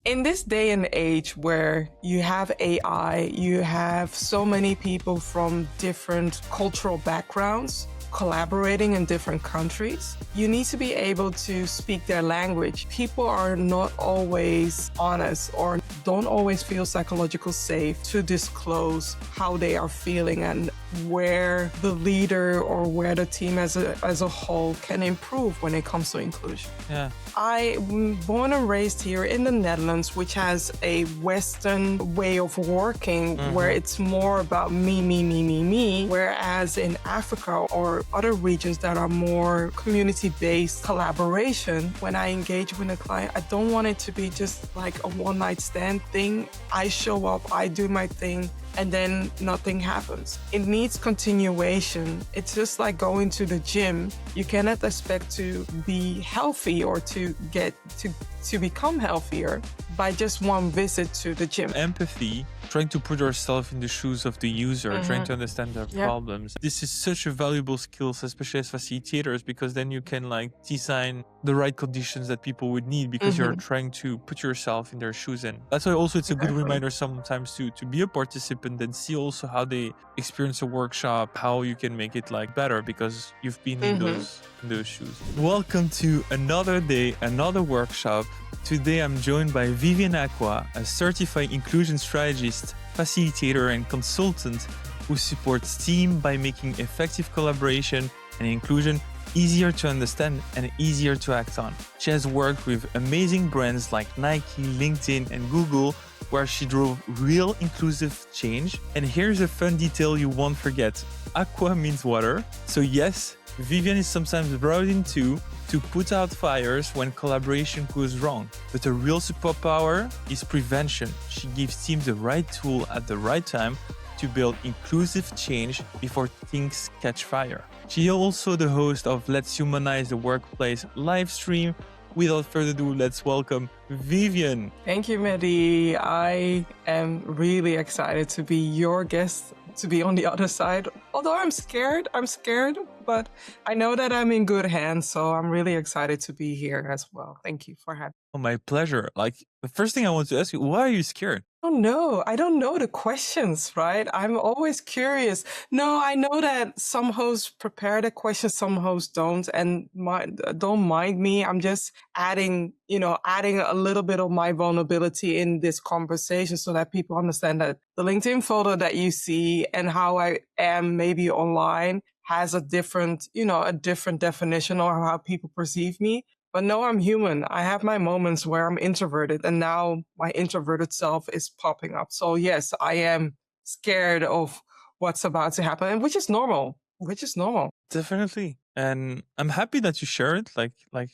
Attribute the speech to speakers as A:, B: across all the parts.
A: In this day and age where you have AI, you have so many people from different cultural backgrounds collaborating in different countries, you need to be able to speak their language. People are not always honest or don't always feel psychologically safe to disclose how they are feeling and where the leader or where the team as a whole can improve when it comes to inclusion.
B: Yeah.
A: I'm born and raised here in the Netherlands, which has a Western way of working where it's more about me, whereas in Africa or other regions that are more community-based collaboration, when I engage with a client, I don't want it to be just like a one-night stand thing. I show up, I do my thing, and then nothing happens. It needs continuation. It's just like going to the gym. You cannot expect to be healthy or to get to become healthier by just one visit to the gym.
B: Empathy, trying to put ourselves in the shoes of the user, trying to understand their problems. This is such a valuable skill, especially as facilitators, because then you can like design the right conditions that people would need because you're trying to put yourself in their shoes. And that's why also it's a good reminder sometimes to be a participant and see also how they experience a workshop, how you can make it like better because you've been in those shoes. Welcome to another day, another workshop. Today I'm joined by Vivian Acquah, a certified inclusion strategist, facilitator and consultant who supports teams by making effective collaboration and inclusion easier to understand and easier to act on. She has worked with amazing brands like Nike, LinkedIn and Google, where she drove real inclusive change. And here's a fun detail you won't forget. Aqua means water. So yes, Vivian is sometimes brought in to put out fires when collaboration goes wrong. But a real superpower is prevention. She gives teams the right tool at the right time to build inclusive change before things catch fire. She is also the host of Let's Humanize the Workplace live stream. Without further ado, let's welcome Vivian.
A: Thank you, Mehdi. I am really excited to be your guest, to be on the other side. Although I'm scared, but I know that I'm in good hands, so I'm really excited to be here as well. Thank you for having me.
B: Oh, my pleasure. Like, the first thing I want to ask you, why are you scared?
A: I don't know the questions, right? I'm always curious. No, I know that some hosts prepare the questions, some hosts don't, and don't mind me. I'm just adding a little bit of my vulnerability in this conversation so that people understand that the LinkedIn photo that you see and how I am maybe online has a different definition or how people perceive me. But no, I'm human. I have my moments where I'm introverted, and now my introverted self is popping up. So yes, I am scared of what's about to happen, which is normal.
B: Definitely. And I'm happy that you share it. Like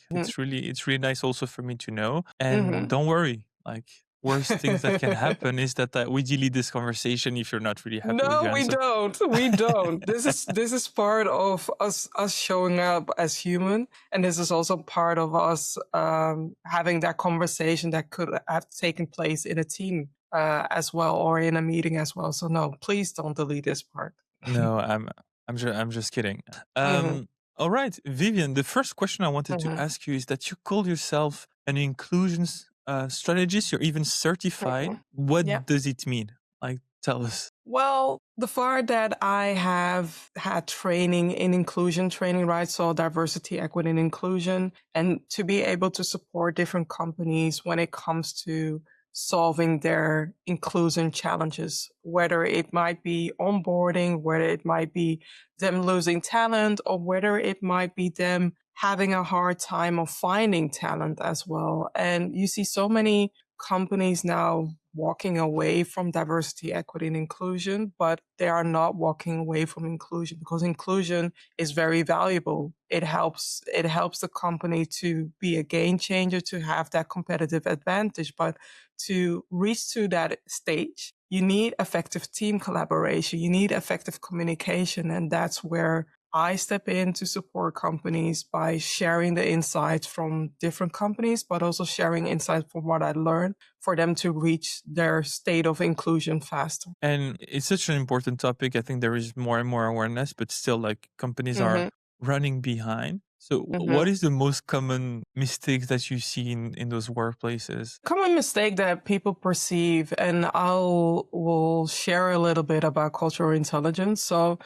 B: it's really nice also for me to know. And don't worry, like worst things that can happen is that we delete this conversation if you're not really happy with your answer.
A: We don't. This is part of us showing up as human, and this is also part of us having that conversation that could have taken place in a team as well, or in a meeting as well. So no, please don't delete this part.
B: No, I'm just kidding. All right, Vivian, the first question I wanted to ask you is that you call yourself an inclusion strategist. You're even certified. What does it mean? Like, tell us.
A: Well, the part that I have had training in inclusion training, right? So diversity, equity, and inclusion, and to be able to support different companies when it comes to solving their inclusion challenges, whether it might be onboarding, whether it might be them losing talent, or whether it might be them having a hard time of finding talent as well. And you see so many companies now walking away from diversity, equity, and inclusion, but they are not walking away from inclusion because inclusion is very valuable. It helps the company to be a game changer, to have that competitive advantage. But to reach to that stage, you need effective team collaboration. You need effective communication. And that's where I step in to support companies by sharing the insights from different companies, but also sharing insights from what I learned for them to reach their state of inclusion faster.
B: And it's such an important topic. I think there is more and more awareness, but still like companies are running behind. So what is the most common mistakes that you see in those workplaces?
A: Common mistake that people perceive, and will share a little bit about cultural intelligence. So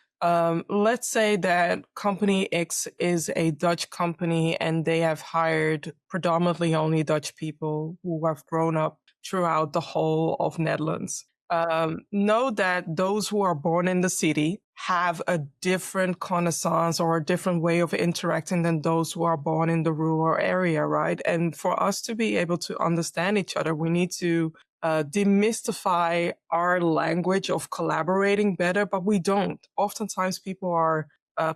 A: let's say that company X is a Dutch company and they have hired predominantly only Dutch people who have grown up throughout the whole of Netherlands. Know that those who are born in the city have a different connaissance or a different way of interacting than those who are born in the rural area, right? And for us to be able to understand each other, we need to demystify our language of collaborating better, but we don't. Oftentimes people are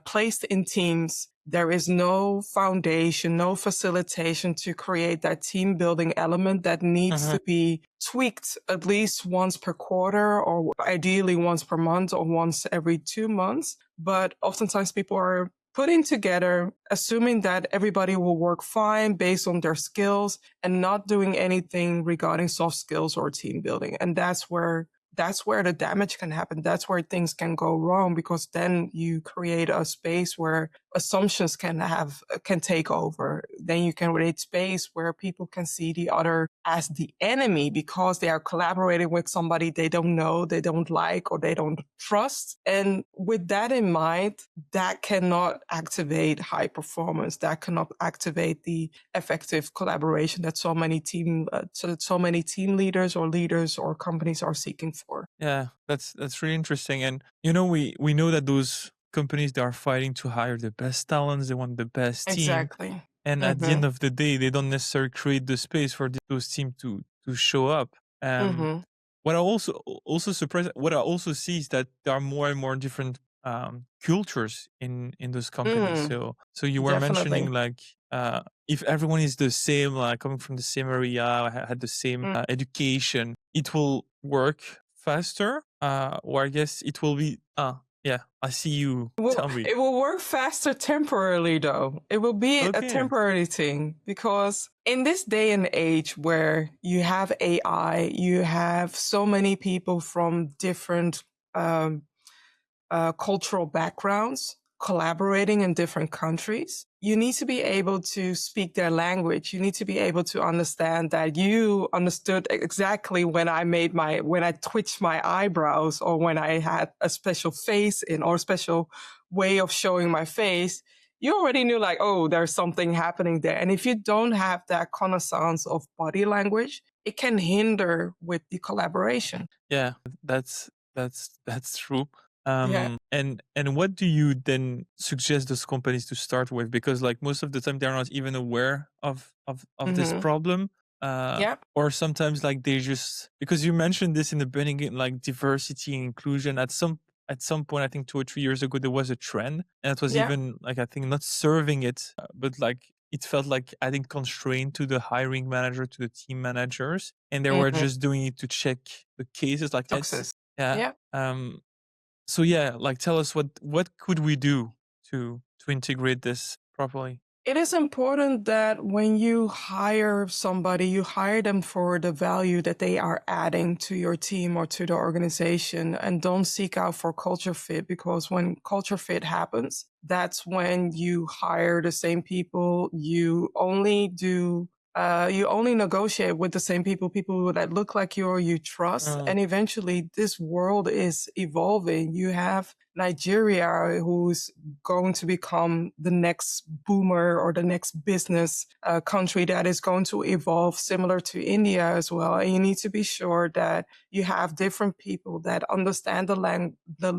A: placed in teams. There is no foundation, no facilitation to create that team building element that needs to be tweaked at least once per quarter, or ideally once per month or once every 2 months. But oftentimes people are putting together, assuming that everybody will work fine based on their skills and not doing anything regarding soft skills or team building. And that's where the damage can happen. That's where things can go wrong, because then you create a space where assumptions can take over. Then you can create space where people can see the other as the enemy because they are collaborating with somebody they don't know, they don't like, or they don't trust. And with that in mind, that cannot activate high performance. That cannot activate the effective collaboration that so many team leaders or companies are seeking for.
B: Yeah, that's really interesting. And we know that those companies, they are fighting to hire the best talents, they want the best team.
A: Exactly.
B: And at the end of the day, they don't necessarily create the space for those teams to show up. What I also surprised, what I also see is that there are more and more different cultures in those companies. So you were mentioning like if everyone is the same, like coming from the same area, had the same education, it will work faster. Or I guess it will be. Yeah, I see you. Tell me.
A: It will work faster temporarily, though. It will be a temporary thing, because in this day and age where you have AI, you have so many people from different cultural backgrounds collaborating in different countries. You need to be able to speak their language. You need to be able to understand that you understood exactly when I twitched my eyebrows, or when I had a special face or a special way of showing my face. You already knew, like, oh, there's something happening there. And if you don't have that connaissance of body language, it can hinder with the collaboration.
B: Yeah, that's true. And what do you then suggest those companies to start with? Because like most of the time they're not even aware of this problem. Or sometimes like they just, because you mentioned this in the beginning, like diversity and inclusion, at some point, I think 2 or 3 years ago, there was a trend, and it was even like, I think not serving it, but like it felt like adding constraint to the hiring manager, to the team managers, and they were just doing it to check the cases, like
A: Success.
B: So yeah, like tell us what could we do to integrate this properly?
A: It is important that when you hire somebody, you hire them for the value that they are adding to your team or to the organization, and don't seek out for culture fit, because when culture fit happens, that's when you hire the same people. You only negotiate with the same people that look like you or you trust. And eventually this world is evolving. You have Nigeria, who's going to become the next boomer or the next business country that is going to evolve, similar to India as well. And you need to be sure that you have different people that understand the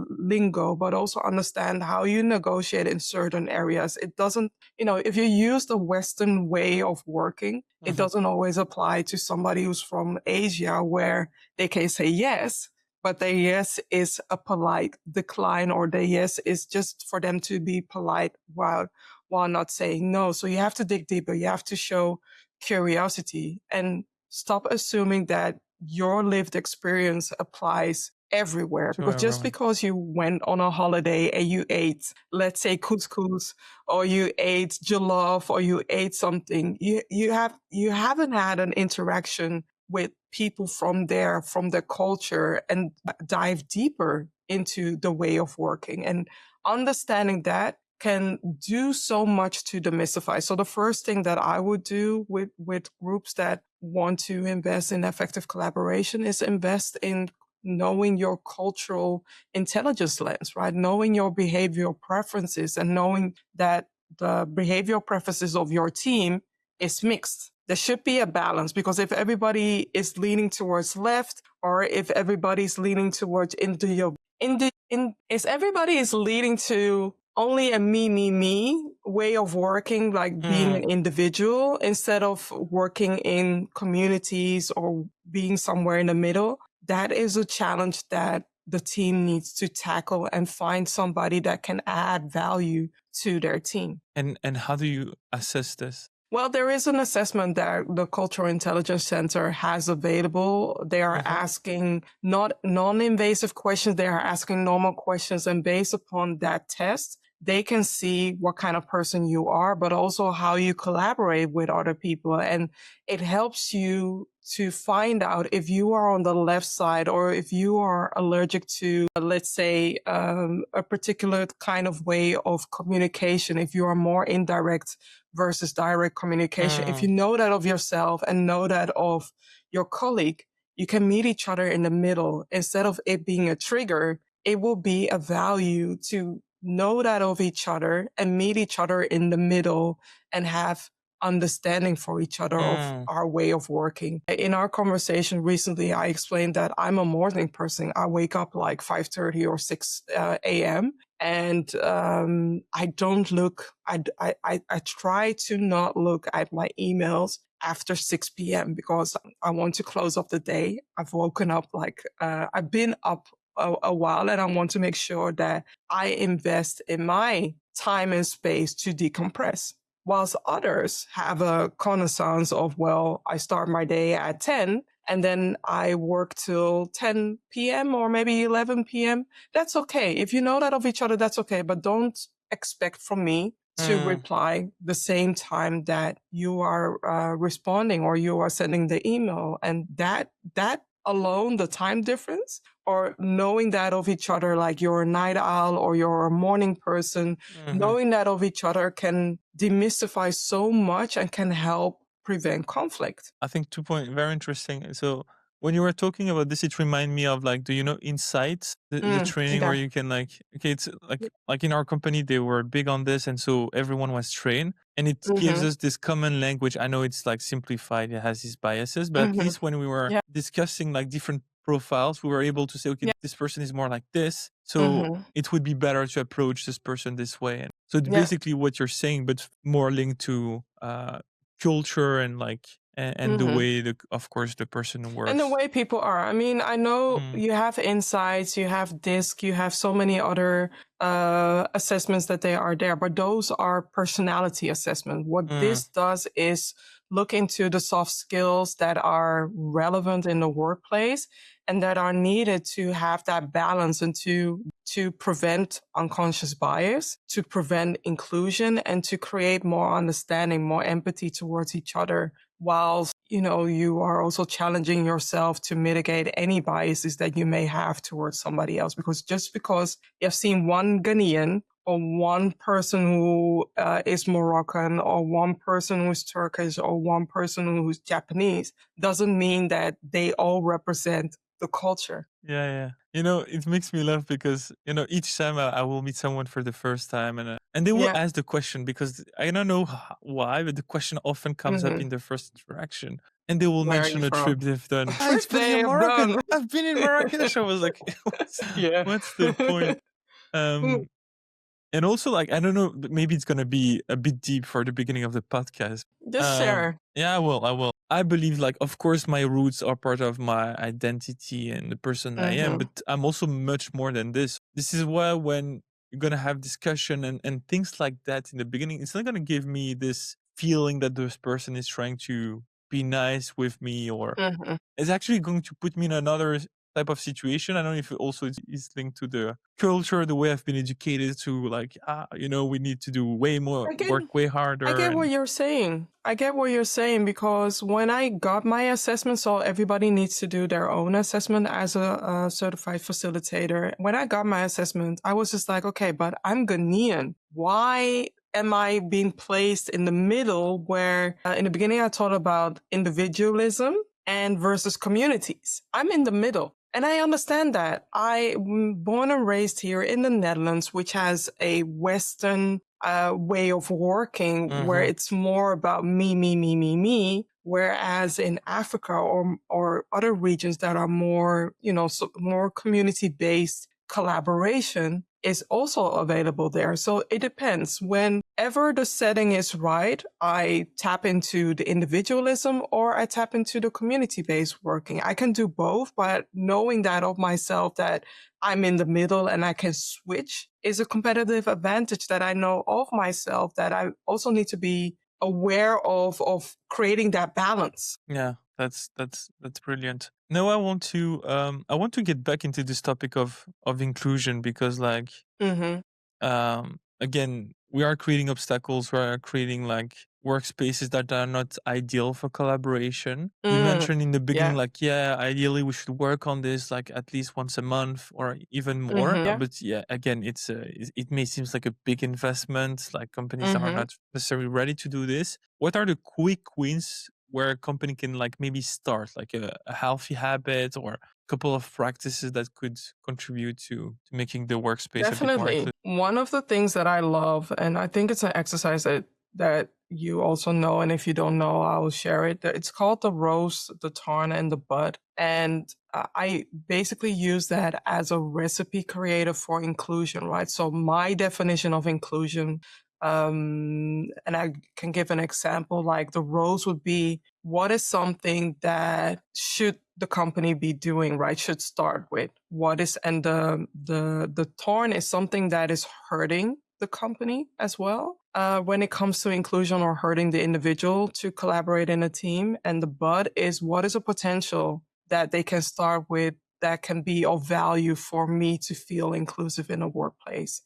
A: lingo, but also understand how you negotiate in certain areas. It doesn't, if you use the Western way of working, it doesn't always apply to somebody who's from Asia, where they can say yes, but their yes is a polite decline, or their yes is just for them to be polite while not saying no. So you have to dig deeper. You have to show curiosity and stop assuming that your lived experience applies everywhere. Because just because you went on a holiday and you ate, let's say, couscous, or you ate jollof, or you ate something, you haven't had an interaction with people from their culture and dive deeper into the way of working. And understanding that can do so much to demystify. So the first thing that I would do with groups that want to invest in effective collaboration is invest in knowing your cultural intelligence lens, right? Knowing your behavioral preferences and knowing that the behavioral preferences of your team is mixed. There should be a balance, because if everybody is leaning towards left, or if everybody's leaning towards if everybody is leading to only a me way of working, like being an individual instead of working in communities or being somewhere in the middle, that is a challenge that the team needs to tackle and find somebody that can add value to their team.
B: And how do you assess this?
A: Well, there is an assessment that the Cultural Intelligence Center has available. They are asking not non-invasive questions. They are asking normal questions. And based upon that test, they can see what kind of person you are, but also how you collaborate with other people. And it helps you to find out if you are on the left side or if you are allergic to, let's say, a particular kind of way of communication, if you are more indirect versus direct communication. If you know that of yourself and know that of your colleague, you can meet each other in the middle. Instead of it being a trigger, it will be a value to know that of each other and meet each other in the middle and have understanding for each other of our way of working. In our conversation recently, I explained that I'm a morning person. I wake up like 5:30 or 6 a.m. And I don't look, I try to not look at my emails after 6 p.m. because I want to close up the day. I've woken up I've been up a while, and I want to make sure that I invest in my time and space to decompress. Whilst others have a connaissance of, well, I start my day at 10 and then I work till 10 p.m. or maybe 11 p.m. That's okay. If you know that of each other, that's okay. But don't expect from me to reply the same time that you are responding or you are sending the email. And that alone, the time difference, or knowing that of each other, like you're a night owl or you're a morning person, knowing that of each other can demystify so much and can help prevent conflict.
B: I think 2 points, very interesting. So when you were talking about this, it reminded me of do you know Insights, the training where you can it's like in our company, they were big on this. And so everyone was trained and it gives us this common language. I know it's simplified, it has these biases, but at least when we were discussing different profiles, we were able to say, okay, this person is more like this. So it would be better to approach this person this way. And so it's basically what you're saying, but more linked to culture and and the way of course the person works
A: and the way people are. I mean, I know you have Insights, you have DISC, you have so many other assessments that they are there, but those are personality assessment. What this does is look into the soft skills that are relevant in the workplace and that are needed to have that balance and to prevent unconscious bias, to prevent inclusion, and to create more understanding, more empathy towards each other, whilst, you are also challenging yourself to mitigate any biases that you may have towards somebody else. Because just because you've seen one Ghanaian or one person who is Moroccan or one person who's Turkish or one person who's Japanese doesn't mean that they all represent the culture.
B: Yeah. It makes me laugh because, each time I will meet someone for the first time and they will ask the question because I don't know why, but the question often comes up in the first interaction and they will mention a trip they've done.
A: Trip they have done.
B: I've been in Marrakesh. I was like, what's the point? And also, I don't know, maybe it's going to be a bit deep for the beginning of the podcast.
A: Just share.
B: Yeah, I will. I believe, of course, my roots are part of my identity and the person I am, but I'm also much more than this. This is why when you're going to have discussion and things like that in the beginning, it's not going to give me this feeling that this person is trying to be nice with me or it's actually going to put me in another type of situation. I don't know if it also is linked to the culture, the way I've been educated to like, we need to do way more,
A: I get
B: work way
A: I
B: harder.
A: get what
B: And
A: you're saying. I get what you're saying because when I got my assessment, so everybody needs to do their own assessment as a certified facilitator. When I got my assessment, I was just like, okay, but I'm Ghanaian. Why am I being placed in the middle where in the beginning I thought about individualism and versus communities. I'm in the middle. And I understand that. I'm born and raised here in the Netherlands, which has a Western way of working where it's more about me. Whereas in Africa or other regions that are more, more community based collaboration is also available there. So it depends. Whenever the setting is right, I tap into the individualism or I tap into the community based working. I can do both, but knowing that of myself that I'm in the middle and I can switch is a competitive advantage that I know of myself that I also need to be aware of creating that balance.
B: yeah, that's brilliant. Now I want to get back into this topic of inclusion because like
A: Mm-hmm.
B: again, we are creating obstacles, we are creating like workspaces that are not ideal for collaboration. You mentioned in the beginning,
A: Yeah.
B: like, yeah, ideally we should work on this like at least once a month or even more.
A: Mm-hmm. Yeah.
B: But yeah, again, it may seem like a big investment, like companies are
A: Mm-hmm.
B: not necessarily ready to do this. What are the quick wins where a company can like maybe start like a healthy habit or a couple of practices that could contribute to making the workspace a bit more
A: Definitely.
B: inclusive?
A: One of the things that I love, and I think it's an exercise that you also know, and if you don't know, I will share it. It's called the rose, the thorn, and the bud. And I basically use that as a recipe creator for inclusion, right? So my definition of inclusion, and I can give an example, like the rose would be what is something that should the company be doing, right? Should start with what is, and the thorn is something that is hurting the company as well. When it comes to inclusion or hurting the individual to collaborate in a team, and the bud is what is a potential that they can start with that can be of value for me to feel inclusive in a workplace.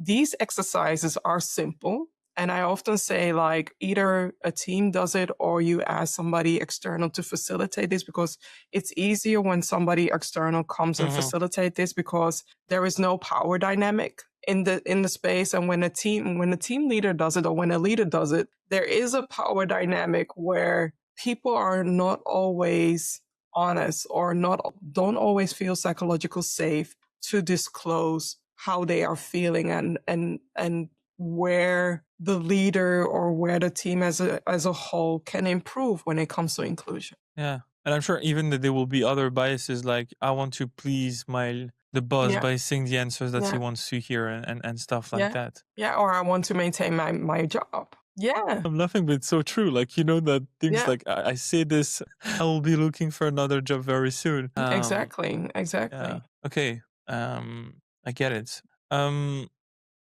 A: These exercises are simple. And I often say like either a team does it or you ask somebody external to facilitate this because it's easier when somebody external comes and facilitate this because there is no power dynamic in the space. And when a team leader does it or when a leader does it, there is a power dynamic where people are not always honest or don't always feel psychological safe to disclose how they are feeling and where the leader or where the team as a whole can improve when it comes to inclusion.
B: Yeah. And I'm sure even that there will be other biases like I want to please the boss
A: Yeah.
B: by saying the answers that he
A: Yeah.
B: wants to hear and stuff like
A: Yeah.
B: that.
A: Yeah. Or I want to maintain my job. Yeah.
B: I'm laughing, but it's so true. Like, that things
A: Yeah.
B: like I say this, I will be looking for another job very soon.
A: Exactly.
B: Yeah.
A: Exactly.
B: Okay. I get it.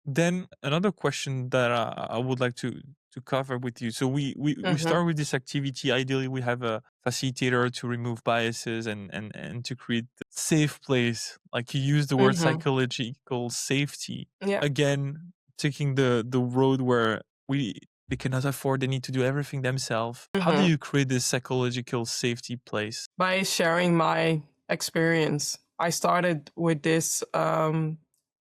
B: Then another question that I would like to cover with you. So we
A: Mm-hmm.
B: start with this activity. Ideally, we have a facilitator to remove biases and to create a safe place. Like you use the word
A: Mm-hmm.
B: psychological safety.
A: Yeah.
B: Again, taking the road where they cannot afford, they need to do everything themselves. How do
A: Mm-hmm.
B: you create this psychological safety place?
A: By sharing my experience. I started with this.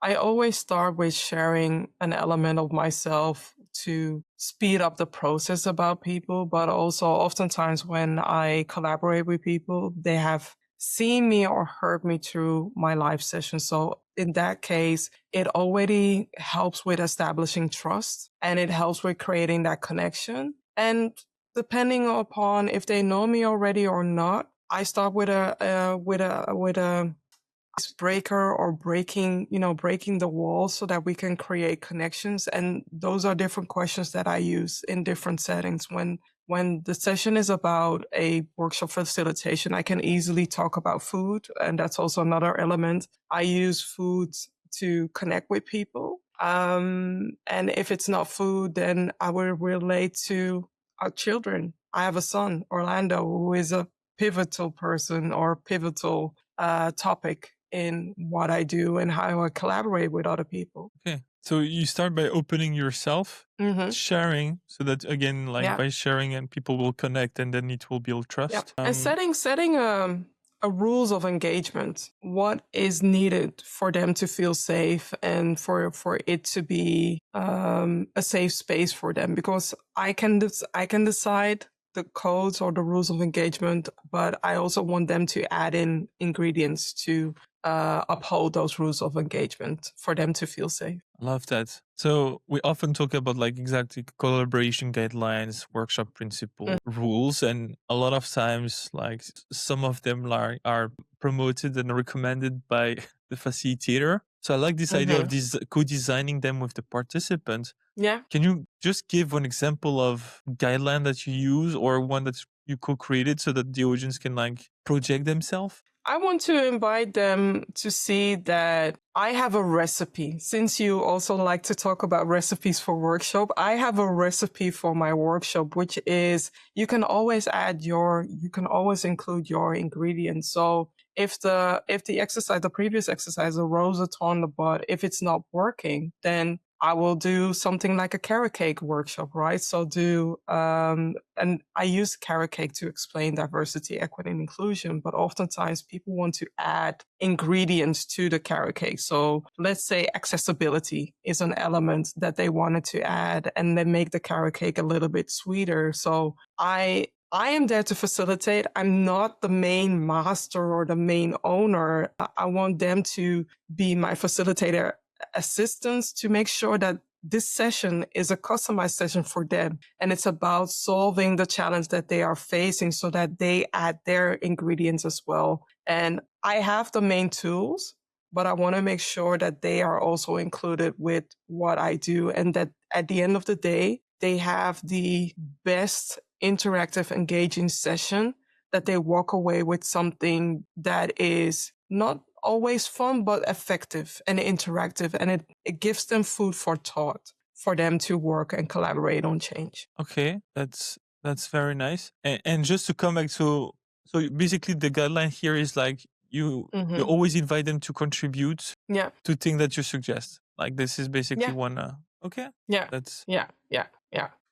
A: I always start with sharing an element of myself to speed up the process about people, but also oftentimes when I collaborate with people, they have seen me or heard me through my live session. So in that case, it already helps with establishing trust and it helps with creating that connection. And depending upon if they know me already or not, I start with a icebreaker or breaking the walls so that we can create connections. And those are different questions that I use in different settings. When the session is about a workshop facilitation, I can easily talk about food, and that's also another element. I use food to connect with people. And if it's not food, then I will relate to our children. I have a son, Orlando, who is a pivotal person or pivotal topic in what I do and how I collaborate with other people.
B: Okay. So you start by opening yourself, sharing, so that again, like by sharing and people will connect and then it will build trust.
A: And setting a rules of engagement, what is needed for them to feel safe and for it to be a safe space for them, because I can decide the codes or the rules of engagement, but I also want them to add in ingredients to uphold those rules of engagement for them to feel safe.
B: Love that. So we often talk about like exactly collaboration guidelines, workshop principle, rules, and a lot of times like some of them are promoted and recommended by the facilitator. So I like this idea of co-designing them with the participant.
A: Yeah.
B: Can you just give one example of guideline that you use or one that you co-created so that the audience can like project themselves?
A: I want to invite them to see that I have a recipe. Since you also like to talk about recipes for workshop, I have a recipe for my workshop, which is you can always include your ingredients. So if the exercise, the previous exercise, arose a ton the butt, if it's not working, then I will do something like a carrot cake workshop, right? So and I use carrot cake to explain diversity, equity, and inclusion, but oftentimes people want to add ingredients to the carrot cake. So let's say accessibility is an element that they wanted to add and then make the carrot cake a little bit sweeter. So I am there to facilitate. I'm not the main master or the main owner. I want them to be my facilitator assistants to make sure that this session is a customized session for them. And it's about solving the challenge that they are facing so that they add their ingredients as well. And I have the main tools, but I want to make sure that they are also included with what I do and that at the end of the day, they have the best interactive, engaging session, that they walk away with something that is not always fun, but effective and interactive. And it gives them food for thought for them to work and collaborate on change.
B: Okay, that's very nice. And just to come back, so basically the guideline here is like you always invite them to contribute to things that you suggest. Like this is basically one. Okay.
A: Yeah.
B: That's
A: yeah.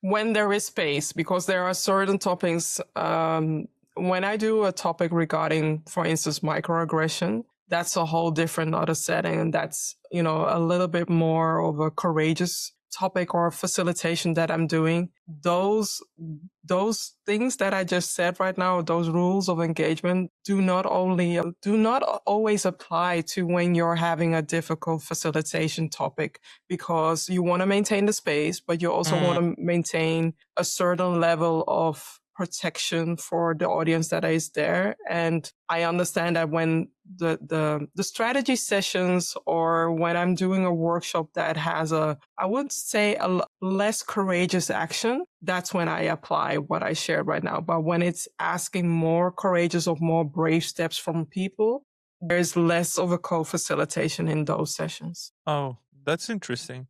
A: When there is space, because there are certain topics. When I do a topic regarding, for instance, microaggression, that's a whole different other setting. And that's, a little bit more of a courageous topic or facilitation that I'm doing. Those things that I just said right now, those rules of engagement do not always apply to when you're having a difficult facilitation topic, because you want to maintain the space, but you also want to maintain a certain level of protection for the audience that is there. And I understand that when the strategy sessions, or when I'm doing a workshop that has I would say a less courageous action, that's when I apply what I shared right now. But when it's asking more courageous or more brave steps from people, there's less of a co-facilitation in those sessions.
B: Oh, that's interesting.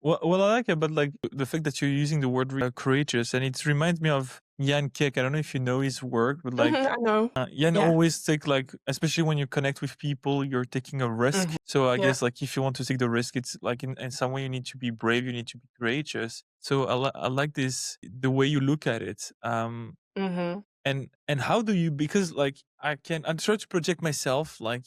B: Well, I like it, but like the fact that you're using the word courageous, and it reminds me of Jan Kek. I don't know if you know his work, but like
A: I know.
B: Jan always take like, especially when you connect with people, you're taking a risk. So I guess like if you want to take the risk, it's like in some way you need to be brave, you need to be courageous. So I like this, the way you look at it. And how do you, because like I'm trying to project myself, like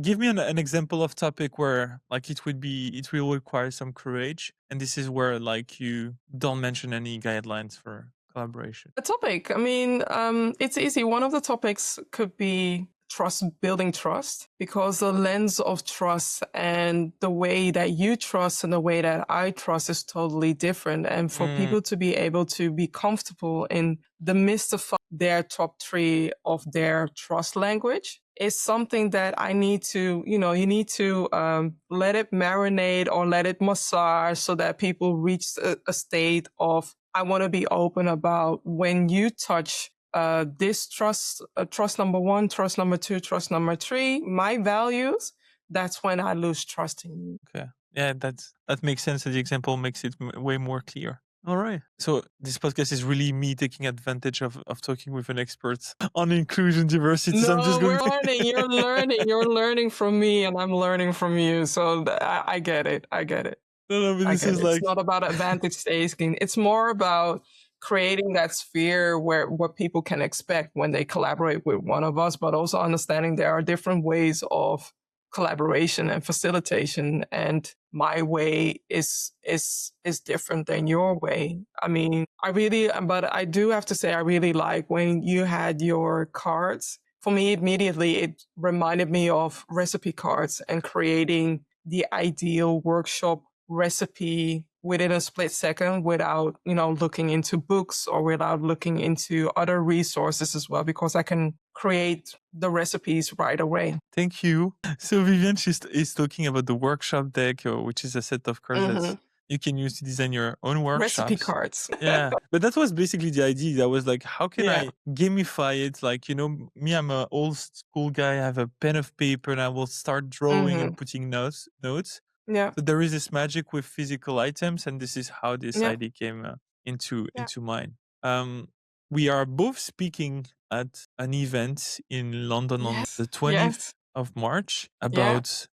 B: give me an example of topic where like it will require some courage, and this is where like you don't mention any guidelines for collaboration.
A: A topic, I mean, it's easy. One of the topics could be building trust, because the lens of trust and the way that you trust and the way that I trust is totally different. And for people to be able to be comfortable in the midst of their top 3 of their trust language is something that I need to, you need to let it marinate or let it massage so that people reach a state of, I want to be open about when you touch this trust number 1, trust number 2, trust number 3, my values, that's when I lose trust in you.
B: Okay. Yeah, that makes sense. The example makes it way more clear. All right. So this podcast is really me taking advantage of talking with an expert on inclusion diversity. So I'm just
A: No,
B: going
A: we're learning. You're learning. You're learning from me, and I'm learning from you. So I get it. I get it.
B: no, but
A: I
B: this
A: get
B: is
A: it. It's
B: like,
A: not about advantage taking. It's more about creating that sphere where what people can expect when they collaborate with one of us, but also understanding there are different ways of collaboration and facilitation, and my way is different than your way. I mean, but I do have to say I really like when you had your cards. For me, immediately it reminded me of recipe cards and creating the ideal workshop recipe within a split second without, looking into books or without looking into other resources as well, because I can create the recipes right away.
B: thank you. So Vivian is talking about the workshop deck, which is a set of cards that you can use to design your own
A: Recipe
B: workshops.
A: cards.
B: Yeah, but that was basically the idea. That was like, how can
A: Yeah.
B: I gamify it? Like, me, I'm an old school guy. I have a pen of paper and I will start drawing and putting notes.
A: Yeah.
B: So there is this magic with physical items, and this is how this
A: Yeah.
B: idea came into
A: Yeah.
B: mine. We are both speaking at an event in London on
A: Yes.
B: the 20th of March
A: Yeah.
B: about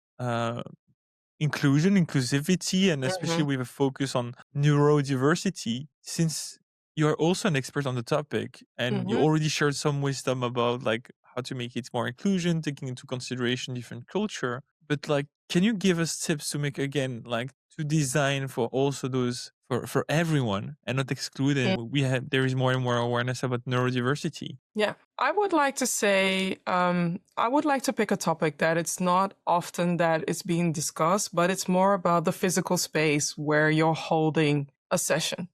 B: inclusivity, and especially with a focus on neurodiversity. Since you're also an expert on the topic, and you already shared some wisdom about like how to make it more inclusion, taking into consideration different culture. But like, can you give us tips to make, again, like, to design for also those for everyone and not excluding? There is more and more awareness about neurodiversity.
A: Yeah, I would like to say, I would like to pick a topic that it's not often that it's being discussed, but it's more about the physical space where you're holding a session.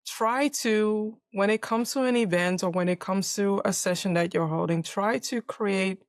A: Try to, when it comes to an event or when it comes to a session that you're holding, try to create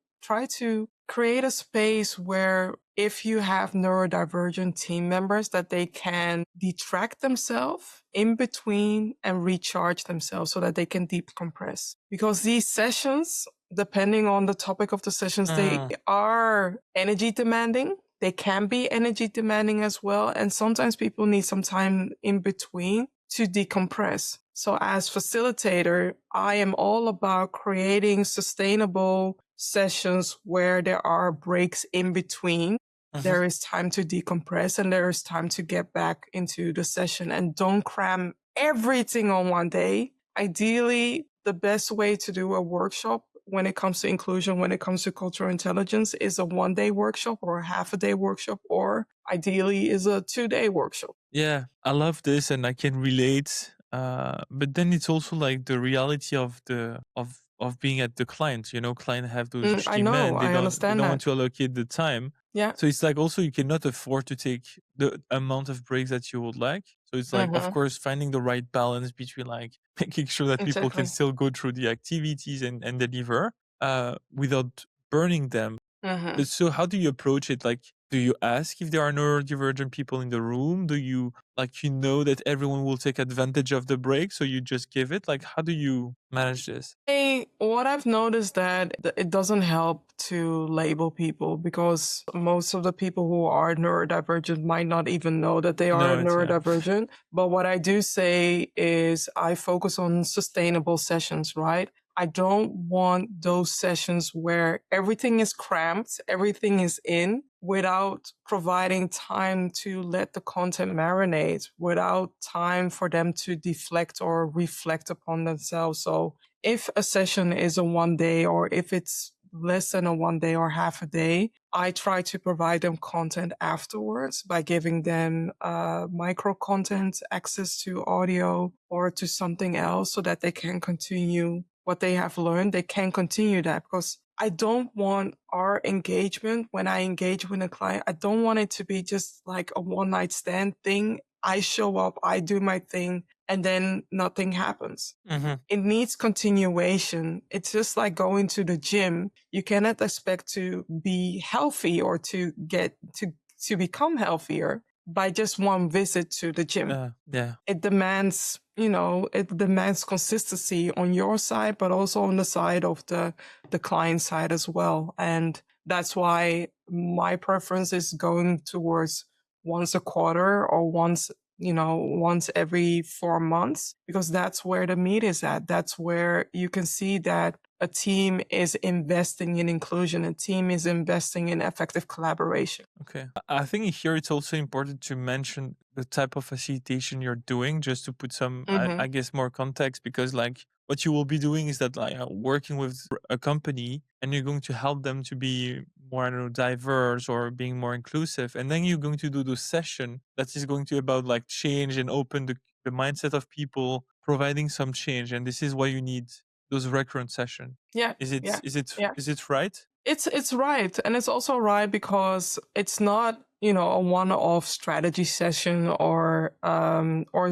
A: a space where if you have neurodivergent team members that they can detract themselves in between and recharge themselves so that they can decompress. Because these sessions, depending on the topic of the sessions, they are energy demanding. They can be energy demanding as well. And sometimes people need some time in between to decompress. So as facilitator, I am all about creating sustainable sessions where there are breaks in between. There is time to decompress and there is time to get back into the session, and don't cram everything on one day. Ideally, the best way to do a workshop when it comes to inclusion, when it comes to cultural intelligence, is a 1-day workshop or a half-a-day workshop, or ideally is a 2-day workshop.
B: Yeah, I love this and I can relate. But then it's also like the reality of being at the client. Client have those huge
A: I know,
B: demand.
A: I
B: They
A: understand
B: don't
A: that.
B: want to allocate the time.
A: Yeah.
B: So it's like also you cannot afford to take the amount of breaks that you would like. So it's like, of course, finding the right balance between like making sure that people can
A: Exactly.
B: still go through the activities and deliver without burning them. So how do you approach it? Like, do you ask if there are neurodivergent people in the room? Do you that everyone will take advantage of the break, so you just give it? Like, how do you manage this?
A: What I've noticed that it doesn't help to label people, because most of the people who are neurodivergent might not even know that they are neurodivergent. But what I do say is I focus on sustainable sessions, right? I don't want those sessions where everything is cramped, everything is in, without providing time to let the content marinate, without time for them to deflect or reflect upon themselves. So if a session is a 1-day, or if it's less than a 1-day or half a day, I try to provide them content afterwards by giving them micro content, access to audio or to something else, so that they can continue what they have learned. They can continue that, because I don't want our engagement, when I engage with a client, I don't want it to be just like a one-night stand thing. I show up, I do my thing, and then nothing happens. It needs continuation. It's just like going to the gym. You cannot expect to be healthy or to get to become healthier by just one visit to the gym.
B: Yeah.
A: It demands, consistency on your side, but also on the side of the client side as well. And that's why my preference is going towards once a quarter or once once every 4 months, because that's where the meat is at. That's where you can see that a team is investing in inclusion. A team is investing in effective collaboration.
B: Okay. I think here it's also important to mention the type of facilitation you're doing, just to put some, I guess, more context, because like what you will be doing is that like working with a company and you're going to help them to be more, I don't know, diverse or being more inclusive. And then you're going to do the session that is going to about like change and open the mindset of people, providing some change. And this is why you need those recurrent session.
A: Yeah.
B: Is it,
A: Yeah.
B: is it,
A: Yeah.
B: is it right?
A: It's right. And it's also right because it's not, a one-off strategy session or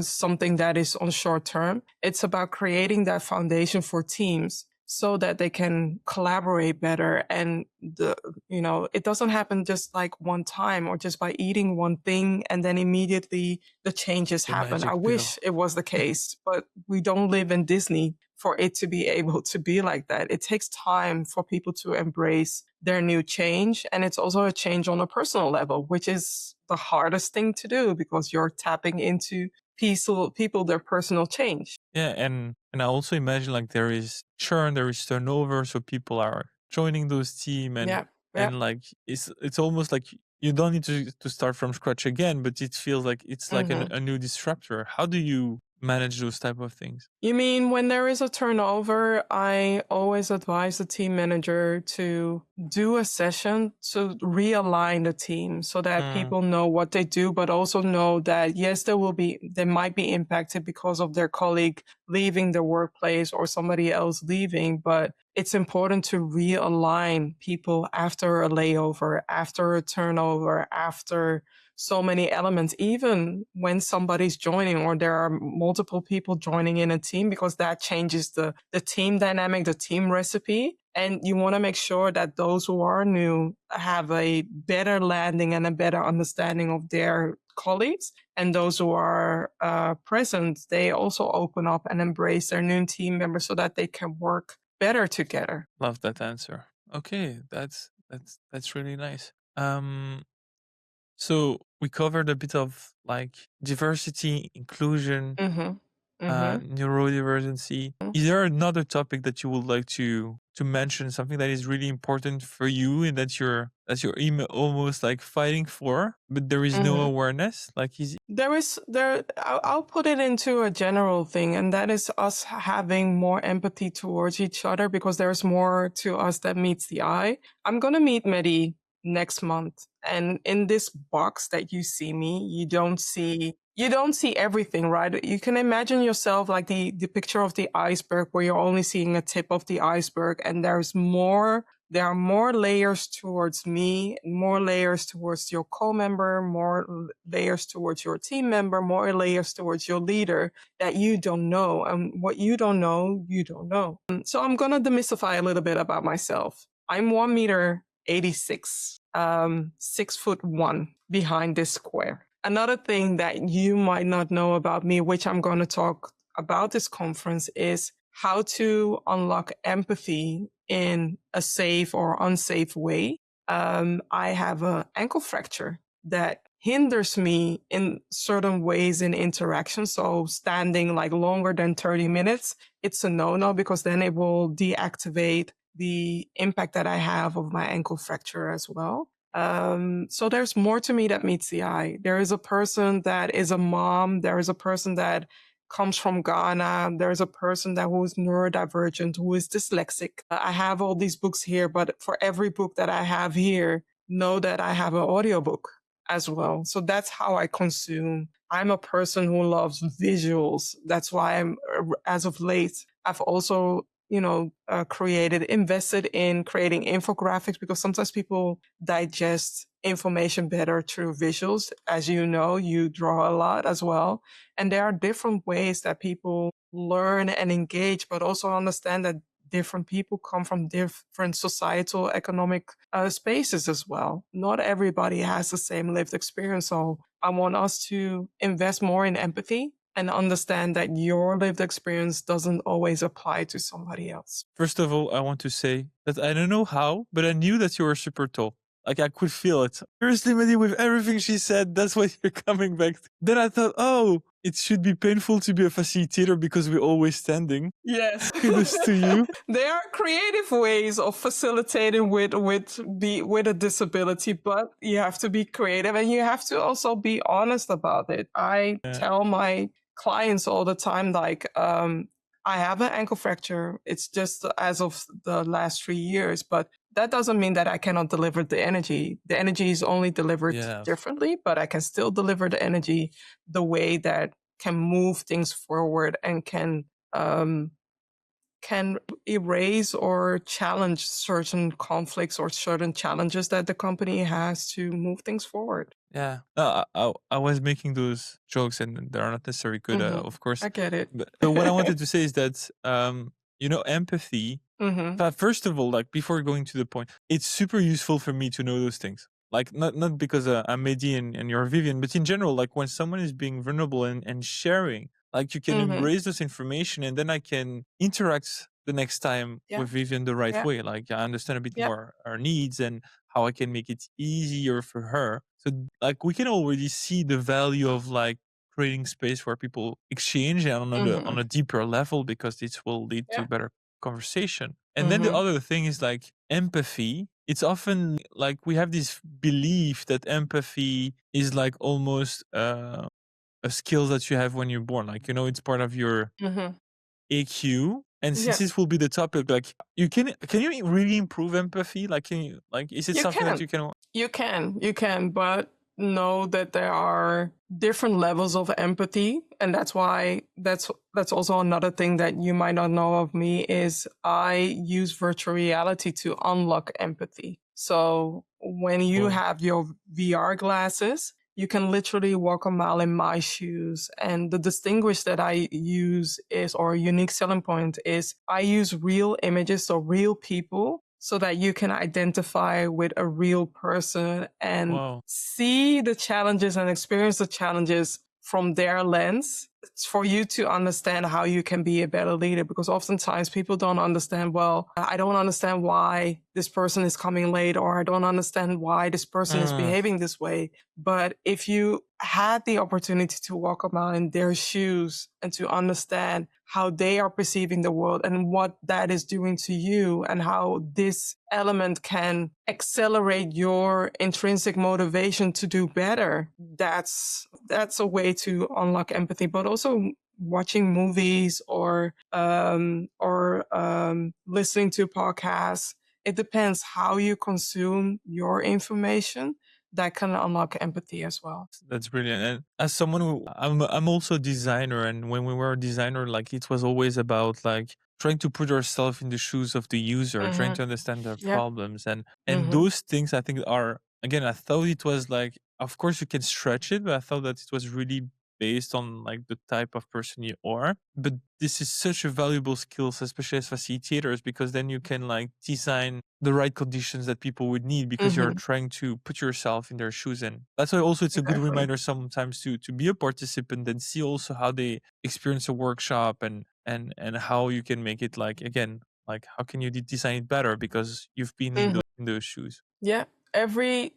A: something that is on short term. It's about creating that foundation for teams so that they can collaborate better. And it doesn't happen just like one time or just by eating one thing and then immediately the changes
B: The
A: happen. I
B: magic pill.
A: wish it was the case, but we don't live in Disney for it to be able to be like that. It takes time for people to embrace their new change. And it's also a change on a personal level, which is the hardest thing to do because you're tapping into people, their personal change.
B: Yeah, and I also imagine like there is churn, there is turnover, so people are joining those team, and
A: Yeah. Yeah.
B: like it's almost like you don't need to start from scratch again, but it feels like it's like a new disruptor. How do you manage those type of things?
A: You mean when there is a turnover, I always advise the team manager to do a session to realign the team so that people know what they do, but also know that yes, they might be impacted because of their colleague leaving the workplace or somebody else leaving, but it's important to realign people after a layover, after a turnover, after so many elements, even when somebody's joining or there are multiple people joining in a team, because that changes the team dynamic, the team recipe. And you want to make sure that those who are new have a better landing and a better understanding of their colleagues. And those who are present, they also open up and embrace their new team members so that they can work better together.
B: Love that answer. Okay, that's really nice. So we covered a bit of like diversity, inclusion, neurodiversity. Is there another topic that you would like to mention, something that is really important for you and that you're almost like fighting for, but there is no awareness? Like,
A: I'll put it into a general thing, and that is us having more empathy towards each other because there's more to us that meets the eye. I'm going to meet Mehdi next month. And in this box that you see me, you don't see everything, right? You can imagine yourself like the picture of the iceberg where you're only seeing a tip of the iceberg, and there are more layers towards me, more layers towards your co-member, more layers towards your team member, more layers towards your leader that you don't know. And what you don't know, you don't know. So I'm going to demystify a little bit about myself. I'm 1 meter 86, 6'1" behind this square. Another thing that you might not know about me, which I'm going to talk about this conference, is how to unlock empathy in a safe or unsafe way. I have an ankle fracture that hinders me in certain ways in interaction. So standing like longer than 30 minutes, it's a no-no because then it will deactivate the impact that I have of my ankle fracture as well. So there's more to me that meets the eye. There is a person that is a mom. There is a person that comes from Ghana. There's a person who is neurodivergent, who is dyslexic. I have all these books here, but for every book that I have here, know that I have an audiobook as well. So that's how I consume. I'm a person who loves visuals. That's why as of late, I've also invested in creating infographics because sometimes people digest information better through visuals. As you know, you draw a lot as well. And there are different ways that people learn and engage, but also understand that different people come from different societal economic spaces as well. Not everybody has the same lived experience. So I want us to invest more in empathy and understand that your lived experience doesn't always apply to somebody else.
B: First of all, I want to say that I don't know how, but I knew that you were super tall. Like I could feel it. Seriously, Mehdi, with everything she said, that's what you're coming back to. Then I thought, oh, it should be painful to be a facilitator because we're always standing.
A: Yes.
B: Kudos to you.
A: There are creative ways of facilitating with a disability, but you have to be creative and you have to also be honest about it. I tell my clients all the time, like, I have an ankle fracture. It's just as of the last 3 years, but that doesn't mean that I cannot deliver the energy. The energy is only delivered differently, but I can still deliver the energy the way that can move things forward and can erase or challenge certain conflicts or certain challenges that the company has to move things forward.
B: Yeah. No, I was making those jokes and they're not necessarily good, of course.
A: I get it.
B: But what I wanted to say is that, empathy, first of all, like before going to the point, it's super useful for me to know those things. Like not because I'm Mehdi and you're Vivian, but in general, like when someone is being vulnerable and sharing, like you can embrace this information and then I can interact the next time with Vivian the right way. Like I understand a bit more her needs and how I can make it easier for her. So like we can already see the value of like creating space where people exchange on a deeper level because this will lead to better conversation. And then the other thing is like empathy. It's often like we have this belief that empathy is like almost a skill that you have when you're born. Like, it's part of your AQ. And since this will be the topic, like can you really improve empathy? Like, is it something that you can?
A: You can, but know that there are different levels of empathy. And that's why that's also another thing that you might not know of me is I use virtual reality to unlock empathy. So when you have your VR glasses, you can literally walk a mile in my shoes. And the distinguish that I use or a unique selling point is I use real images, so real people, so that you can identify with a real person and see the challenges and experience the challenges from their lens. It's for you to understand how you can be a better leader, because oftentimes people don't understand, well, I don't understand why this person is coming late, or I don't understand why this person is behaving this way. But if you had the opportunity to walk around in their shoes and to understand how they are perceiving the world and what that is doing to you and how this element can accelerate your intrinsic motivation to do better, that's a way to unlock empathy. But also watching movies or listening to podcasts. It depends how you consume your information. That can unlock empathy as well.
B: That's brilliant. And as someone who I'm also a designer, and when we were a designer, like it was always about like trying to put ourselves in the shoes of the user, trying to understand their problems, and those things I think are, again, I thought it was like, of course you can stretch it, but I thought that it was really based on like the type of person you are. But this is such a valuable skill, especially as facilitators, because then you can like design the right conditions that people would need because you're trying to put yourself in their shoes. And that's why also it's a good reminder sometimes to be a participant and see also how they experience a workshop and how you can make it like, again, like how can you design it better because you've been in those shoes.
A: Yeah. Every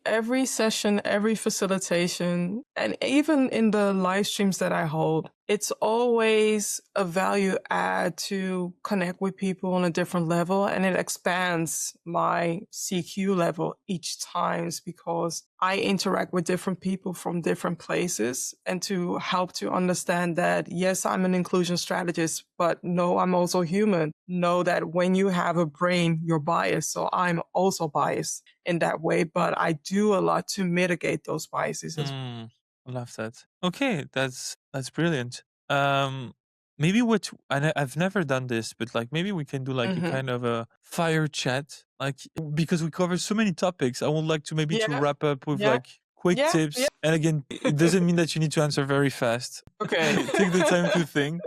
A: session, every facilitation, and even in the live streams that I hold, it's always a value add to connect with people on a different level, and it expands my CQ level each time because I interact with different people from different places, and to help to understand that, yes, I'm an inclusion strategist, but no, I'm also human. Know that when you have a brain, you're biased. So I'm also biased in that way, but I do a lot to mitigate those biases as well.
B: I love that. Okay, that's brilliant. Maybe I've never done this, but like maybe we can do like a kind of a fire chat, like because we covered so many topics. I would like to maybe to wrap up with like quick tips. And again, it doesn't mean that you need to answer very fast.
A: Okay,
B: take the time to think.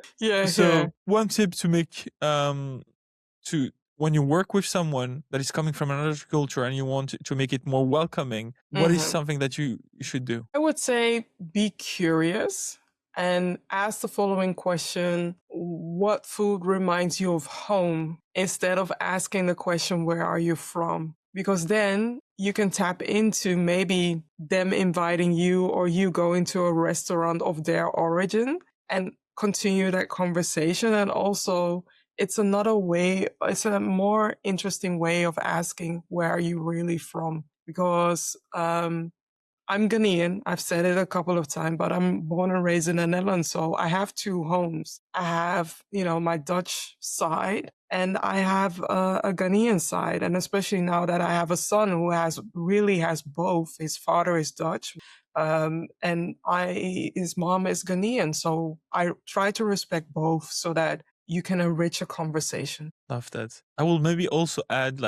B: One tip to make to when you work with someone that is coming from another culture and you want to make it more welcoming, what is something that you should do?
A: I would say be curious and ask the following question: what food reminds you of home? Instead of asking the question, where are you from? because then you can tap into maybe them inviting you or you going to a restaurant of their origin and continue that conversation. And also, it's another way, it's a more interesting way of asking, where are you really from? Because I'm Ghanaian. I've said it a couple of times, but I'm born and raised in the Netherlands. So I have two homes. I have, my Dutch side and I have a Ghanaian side. And especially now that I have a son who really has both. His father is Dutch. And his mom is Ghanaian. So I try to respect both so that you can enrich a conversation.
B: Love that. I will maybe also add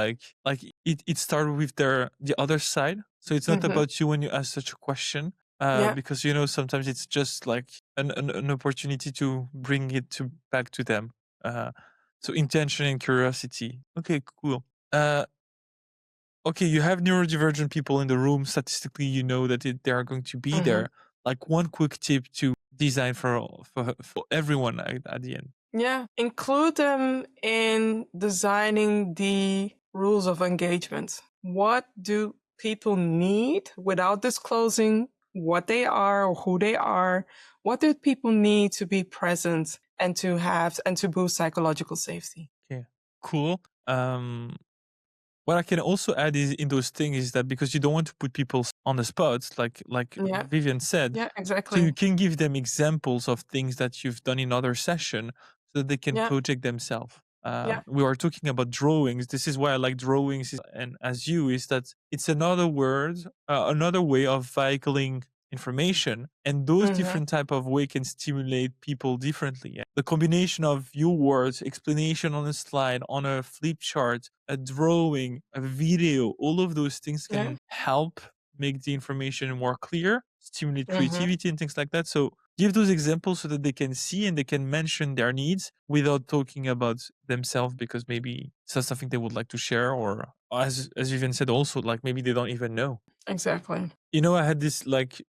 B: it started with the other side. So it's not about you when you ask such a question.
A: Yeah.
B: Because sometimes it's just like an opportunity to bring it back to them. So intention and curiosity. Okay, cool. Okay, you have neurodivergent people in the room. Statistically, you know that they are going to be there. Like one quick tip to design for everyone at the end.
A: Yeah, include them in designing the rules of engagement. What do people need without disclosing what they are or who they are? What do people need to be present and to boost psychological safety?
B: Okay, cool. What I can also add is in those things is that because you don't want to put people on the spot, like
A: Yeah,
B: Vivian said,
A: yeah,
B: so you
A: exactly.
B: can give them examples of things that you've done in other session so that they can
A: Yeah,
B: project themselves.
A: yeah,
B: We were talking about drawings. This is why I like drawings, and as you is that it's another word, another way of vehicling information, and those different type of way can stimulate people differently. The combination of your words, explanation on a slide, on a flip chart, a drawing, a video, all of those things
A: yeah.
B: can help make the information more clear, stimulate
A: Mm-hmm.
B: creativity and things like that. So give those examples so that they can see and they can mention their needs without talking about themselves because maybe it's not something they would like to share, or as you even said also, like maybe they don't even know.
A: Exactly.
B: I had this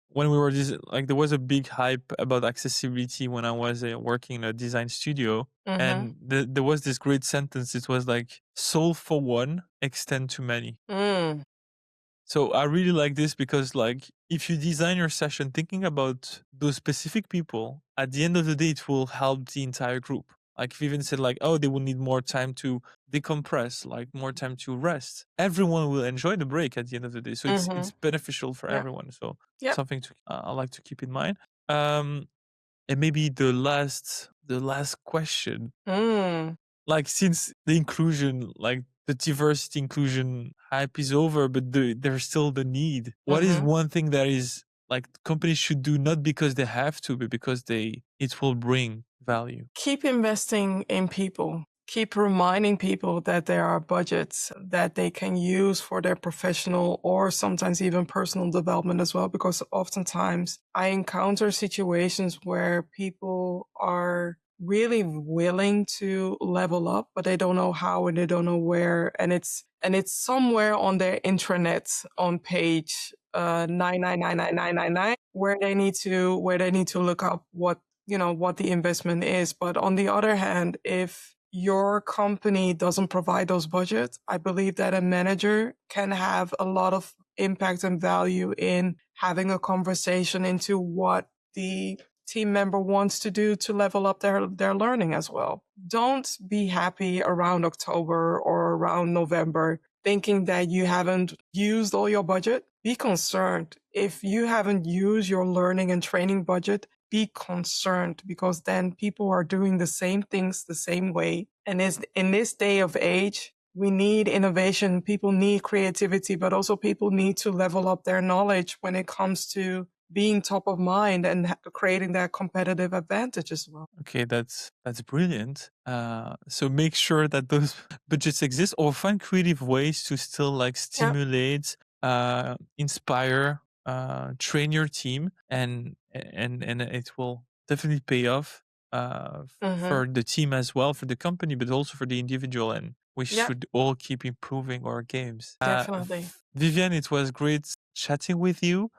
B: when we were there was a big hype about accessibility when I was working in a design studio,
A: Mm-hmm.
B: and there was this great sentence. It was like, "Solve for one, extend to many."
A: Mm.
B: So I really like this because if you design your session thinking about those specific people, at the end of the day, it will help the entire group. Like if even said oh, they will need more time to decompress, like more time to rest. Everyone will enjoy the break at the end of the day. So it's
A: Mm-hmm.
B: beneficial for
A: Yeah.
B: everyone. So
A: Yeah.
B: something to I like to keep in mind. And maybe the last question,
A: Mm.
B: since the inclusion, the diversity inclusion hype is over, but there's still the need. What is
A: Mm-hmm.
B: one thing that is companies should do not because they have to, but because it will bring value?
A: Keep investing in people. Keep reminding people that there are budgets that they can use for their professional or sometimes even personal development as well. Because oftentimes I encounter situations where people are really willing to level up, but they don't know how and they don't know where. And it's somewhere on their intranet on page 9999999 where they need to look up what the investment is. But on the other hand, if your company doesn't provide those budgets, I believe that a manager can have a lot of impact and value in having a conversation into what the team member wants to do to level up their learning as well. Don't be happy around October or around November thinking that you haven't used all your budget. Be concerned. If you haven't used your learning and training budget, be concerned, because then people are doing the same things the same way. And in this day of age, we need innovation. People need creativity, but also people need to level up their knowledge when it comes to being top of mind and creating that competitive advantage as well.
B: Okay, that's brilliant. So make sure that those budgets exist, or find creative ways to still
A: Yeah.
B: stimulate, inspire, train your team, and it will definitely pay off
A: Mm-hmm.
B: for the team as well, for the company, but also for the individual. And we
A: Yeah,
B: should all keep improving our games.
A: definitely.
B: Vivian, it was great chatting with you.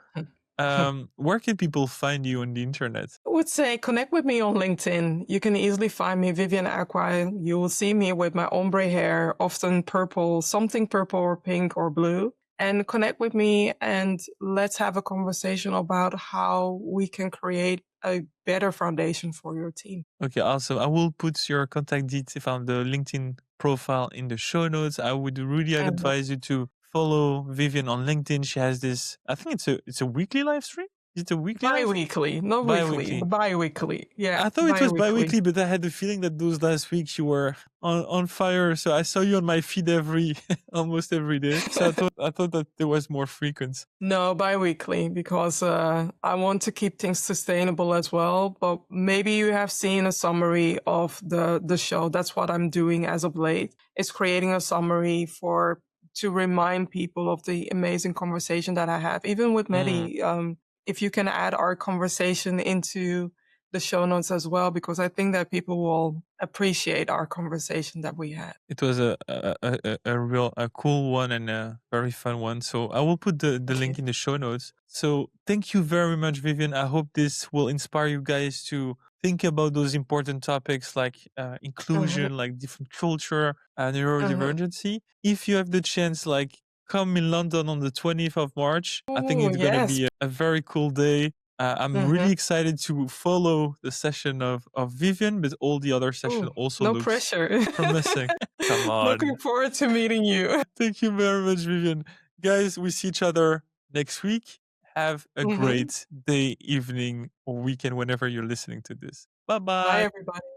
B: Where can people find you on the internet?
A: I would say connect with me on LinkedIn. You can easily find me, Vivian Acquah. You will see me with my ombre hair, often purple, something purple or pink or blue. And connect with me and let's have a conversation about how we can create a better foundation for your team.
B: Okay, awesome. I will put your contact details on the LinkedIn profile in the show notes. I would really
A: Mhm.
B: advise you to follow Vivian on LinkedIn. She has this, I think it's a weekly live stream. Is it a weekly live?
A: Bi-weekly, not weekly,
B: Bi-weekly.
A: bi-weekly. Yeah,
B: I thought it was
A: bi-weekly.
B: bi-weekly, but I had the feeling that those last weeks you were on fire. So I saw you on my feed every almost every day. So I thought that there was more frequent.
A: No, bi-weekly because I want to keep things sustainable as well. But maybe you have seen a summary of the show. That's what I'm doing as of late. Is creating a summary for to remind people of the amazing conversation that I have, even with
B: Mm.
A: Mehdi. If you can add our conversation into the show notes as well, because I think that people will appreciate our conversation that we had.
B: It was a real a cool one and a very fun one. So I will put the
A: Thank you.
B: link in the show notes. So thank you very much, Vivian. I hope this will inspire you guys to think about those important topics like
A: Hmm.
B: inclusion, like different culture,
A: Hmm.
B: neurodivergency. If you have the chance, like come in London on the 20th of March. I think
A: Oh,
B: it's gonna
A: yes.
B: be a very cool day. I'm
A: Hmm.
B: really excited to follow the session of Vivian, but all the other session
A: Oh,
B: also
A: no
B: looks
A: pressure.
B: promising. Come
A: Looking
B: on.
A: forward to meeting you.
B: Thank you very much, Vivian. Guys, we see each other next week. Have a
A: Hmm.
B: great day, evening, or weekend whenever you're listening to this. Bye
A: Bye,
B: bye.
A: everybody.